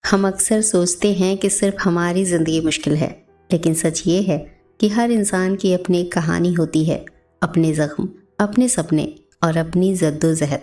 हम अक्सर सोचते हैं कि सिर्फ हमारी ज़िंदगी मुश्किल है, लेकिन सच ये है कि हर इंसान की अपनी एक कहानी होती है, अपने ज़ख्म, अपने सपने और अपनी जद्दोजहद।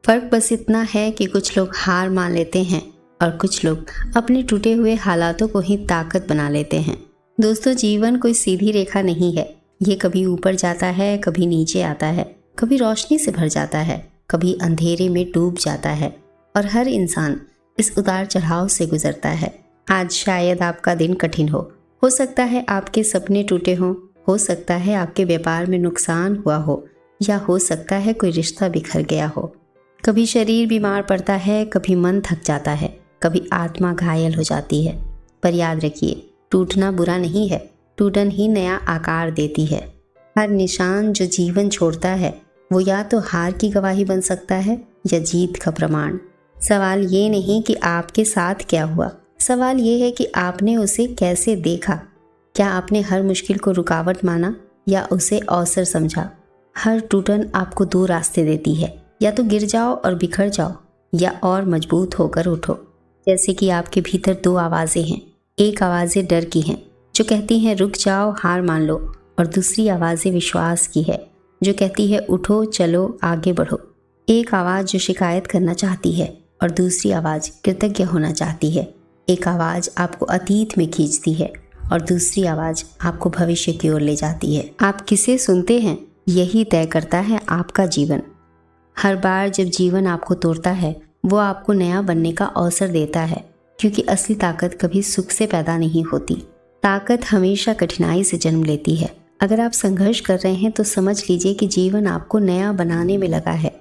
फ़र्क बस इतना है कि कुछ लोग हार मान लेते हैं और कुछ लोग अपने टूटे हुए हालातों को ही ताकत बना लेते हैं। दोस्तों, जीवन कोई सीधी रेखा नहीं है। ये कभी ऊपर जाता है, कभी नीचे आता है, कभी रोशनी से भर जाता है, कभी अंधेरे में डूब जाता है और हर इंसान इस उतार चढ़ाव से गुजरता है। आज शायद आपका दिन कठिन हो सकता है आपके सपने टूटे हों, हो सकता है आपके व्यापार में नुकसान हुआ हो, या हो सकता है कोई रिश्ता बिखर गया हो। कभी शरीर बीमार पड़ता है, कभी मन थक जाता है, कभी आत्मा घायल हो जाती है। पर याद रखिए, टूटना बुरा नहीं है, टूटन ही नया आकार देती है। हर निशान जो जीवन छोड़ता है वो या तो हार की गवाही बन सकता है या जीत का प्रमाण। सवाल ये नहीं कि आपके साथ क्या हुआ, सवाल ये है कि आपने उसे कैसे देखा। क्या आपने हर मुश्किल को रुकावट माना या उसे अवसर समझा। हर टूटन आपको दो रास्ते देती है, या तो गिर जाओ और बिखर जाओ, या और मजबूत होकर उठो। जैसे कि आपके भीतर दो आवाज़ें हैं। एक आवाज़ें डर की हैं जो कहती हैं रुक जाओ, हार मान लो, और दूसरी आवाज़ें विश्वास की है जो कहती है उठो, चलो, आगे बढ़ो। एक आवाज़ जो शिकायत करना चाहती है और दूसरी आवाज़ कृतज्ञ होना चाहती है। एक आवाज़ आपको अतीत में खींचती है और दूसरी आवाज़ आपको भविष्य की ओर ले जाती है। आप किसे सुनते हैं यही तय करता है आपका जीवन। हर बार जब जीवन आपको तोड़ता है वो आपको नया बनने का अवसर देता है, क्योंकि असली ताकत कभी सुख से पैदा नहीं होती। ताकत हमेशा कठिनाई से जन्म लेती है। अगर आप संघर्ष कर रहे हैं तो समझ लीजिए कि जीवन आपको नया बनाने में लगा है।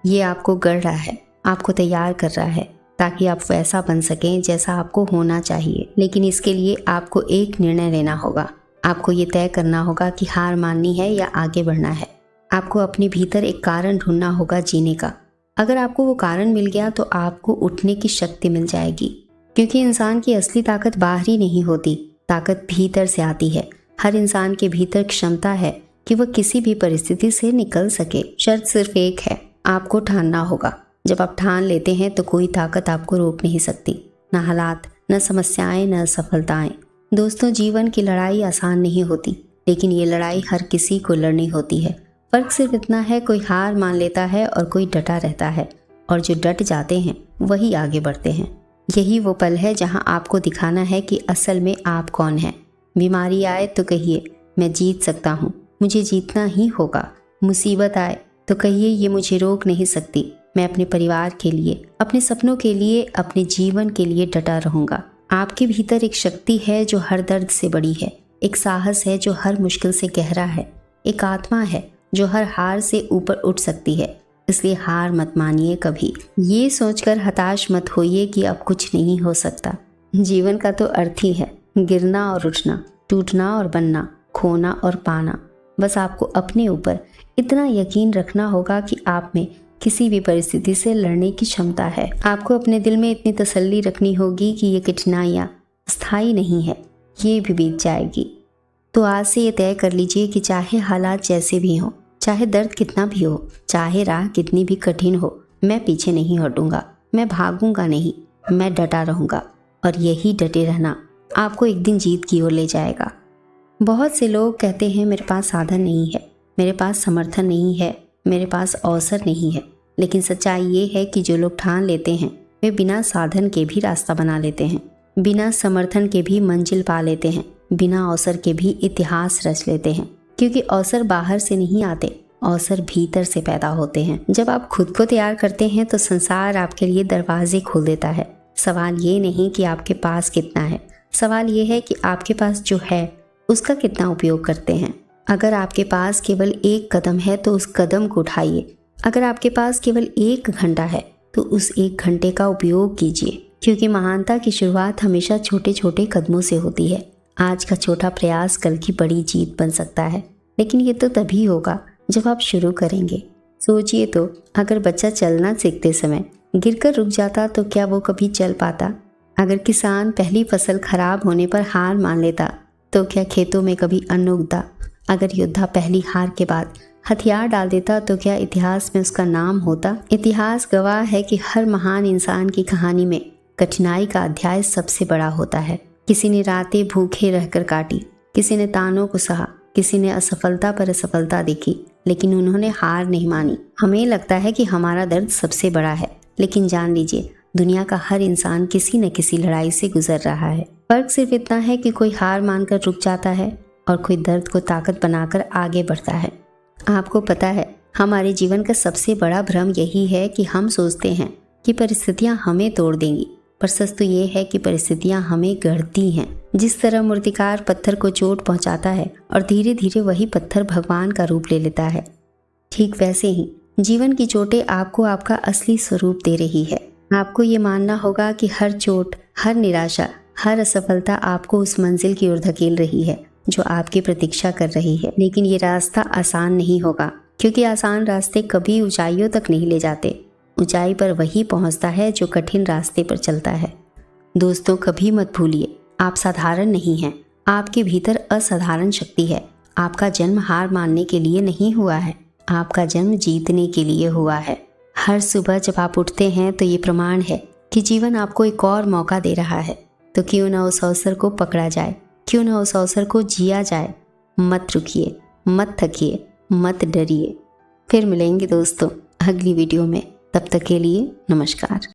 ये आपको गढ़ रहा है, आपको तैयार कर रहा है ताकि आप वैसा बन सकें जैसा आपको होना चाहिए। लेकिन इसके लिए आपको एक निर्णय लेना होगा। आपको ये तय करना होगा कि हार माननी है या आगे बढ़ना है। आपको अपने भीतर एक कारण ढूंढना होगा जीने का। अगर आपको वो कारण मिल गया तो आपको उठने की शक्ति मिल जाएगी, क्योंकि इंसान की असली ताकत बाहरी नहीं होती, ताकत भीतर से आती है। हर इंसान के भीतर क्षमता है कि वह किसी भी परिस्थिति से निकल सके। शर्त सिर्फ एक है, आपको ठानना होगा। जब आप ठान लेते हैं तो कोई ताकत आपको रोक नहीं सकती, न हालात, न समस्याएं, न सफलताएं। दोस्तों, जीवन की लड़ाई आसान नहीं होती, लेकिन ये लड़ाई हर किसी को लड़नी होती है। फर्क सिर्फ इतना है, कोई हार मान लेता है और कोई डटा रहता है, और जो डट जाते हैं वही आगे बढ़ते हैं। यही वो पल है जहां आपको दिखाना है कि असल में आप कौन हैं। बीमारी आए तो कहिए मैं जीत सकता हूँ, मुझे जीतना ही होगा। मुसीबत आए तो कहिए ये मुझे रोक नहीं सकती, मैं अपने परिवार के लिए, अपने सपनों के लिए, अपने जीवन के लिए डटा रहूंगा। आपके भीतर एक शक्ति है जो हर दर्द से बड़ी है, एक साहस है जो हर मुश्किल से गहरा है, एक आत्मा है जो हर हार से ऊपर उठ सकती है। इसलिए हार मत मानिए कभी। ये सोचकर हताश मत होइए कि अब कुछ नहीं हो सकता। जीवन का तो अर्थ ही है गिरना और उठना, टूटना और बनना, खोना और पाना। बस आपको अपने ऊपर इतना यकीन रखना होगा कि आप में किसी भी परिस्थिति से लड़ने की क्षमता है। आपको अपने दिल में इतनी तसल्ली रखनी होगी कि ये कठिनाइयाँ स्थायी नहीं है, ये भी बीत जाएगी। तो आज से ये तय कर लीजिए कि चाहे हालात जैसे भी हों, चाहे दर्द कितना भी हो, चाहे राह कितनी भी कठिन हो, मैं पीछे नहीं हटूंगा, मैं भागूंगा नहीं, मैं डटा रहूंगा। और यही डटे रहना आपको एक दिन जीत की ओर ले जाएगा। बहुत से लोग कहते हैं मेरे पास साधन नहीं है, मेरे पास समर्थन नहीं है, मेरे पास अवसर नहीं है। लेकिन सच्चाई ये है कि जो लोग ठान लेते हैं वे बिना साधन के भी रास्ता बना लेते हैं, बिना समर्थन के भी मंजिल पा लेते हैं, बिना अवसर के भी इतिहास रच लेते हैं। क्योंकि अवसर बाहर से नहीं आते, अवसर भीतर से पैदा होते हैं। जब आप खुद को तैयार करते हैं तो संसार आपके लिए दरवाजे खोल देता है। सवाल ये नहीं कि आपके पास कितना है, सवाल ये है कि आपके पास जो है उसका कितना उपयोग करते हैं। अगर आपके पास केवल एक कदम है तो उस कदम को उठाइए। अगर आपके पास केवल 1 घंटा है तो उस 1 घंटे का उपयोग कीजिए, क्योंकि महानता की शुरुआत हमेशा छोटे छोटे कदमों से होती है। आज का छोटा प्रयास कल की बड़ी जीत बन सकता है, लेकिन ये तो तभी होगा जब आप शुरू करेंगे। सोचिए तो, अगर बच्चा चलना सीखते समय गिरकर रुक जाता तो क्या वो कभी चल पाता? अगर किसान पहली फसल खराब होने पर हार मान लेता तो क्या खेतों में कभी अन्न उगता? अगर योद्धा पहली हार के बाद हथियार डाल देता तो क्या इतिहास में उसका नाम होता? इतिहास गवाह है कि हर महान इंसान की कहानी में कठिनाई का अध्याय सबसे बड़ा होता है। किसी ने रातें भूखे रहकर काटी, किसी ने तानों को सहा, किसी ने असफलता पर असफलता देखी, लेकिन उन्होंने हार नहीं मानी। हमें लगता है कि हमारा दर्द सबसे बड़ा है, लेकिन जान लीजिए दुनिया का हर इंसान किसी न किसी लड़ाई से गुजर रहा है। फर्क सिर्फ इतना है कि कोई हार मानकर रुक जाता है और कोई दर्द को ताकत बनाकर आगे बढ़ता है। आपको पता है, हमारे जीवन का सबसे बड़ा भ्रम यही है कि हम सोचते हैं कि परिस्थितियां हमें तोड़ देंगी, पर सच तो ये है कि परिस्थितियां हमें गढ़ती हैं। जिस तरह मूर्तिकार पत्थर को चोट पहुंचाता है और धीरे धीरे वही पत्थर भगवान का रूप ले लेता है, ठीक वैसे ही जीवन की चोटें आपको आपका असली स्वरूप दे रही है। आपको ये मानना होगा कि हर चोट, हर निराशा, हर असफलता आपको उस मंजिल की ओर धकेल रही है जो आपकी प्रतीक्षा कर रही है। लेकिन ये रास्ता आसान नहीं होगा, क्योंकि आसान रास्ते कभी ऊंचाइयों तक नहीं ले जाते। ऊंचाई पर वही पहुंचता है जो कठिन रास्ते पर चलता है। दोस्तों, कभी मत भूलिए, आप साधारण नहीं हैं। आपके भीतर असाधारण शक्ति है। आपका जन्म हार मानने के लिए नहीं हुआ है, आपका जन्म जीतने के लिए हुआ है। हर सुबह जब आप उठते हैं तो ये प्रमाण है कि जीवन आपको एक और मौका दे रहा है। तो क्यों ना उस अवसर को पकड़ा जाए, क्यों ना उस अवसर को जिया जाए। मत रुकिए, मत थकिए, मत डरिए। फिर मिलेंगे दोस्तों अगली वीडियो में। तब तक के लिए नमस्कार।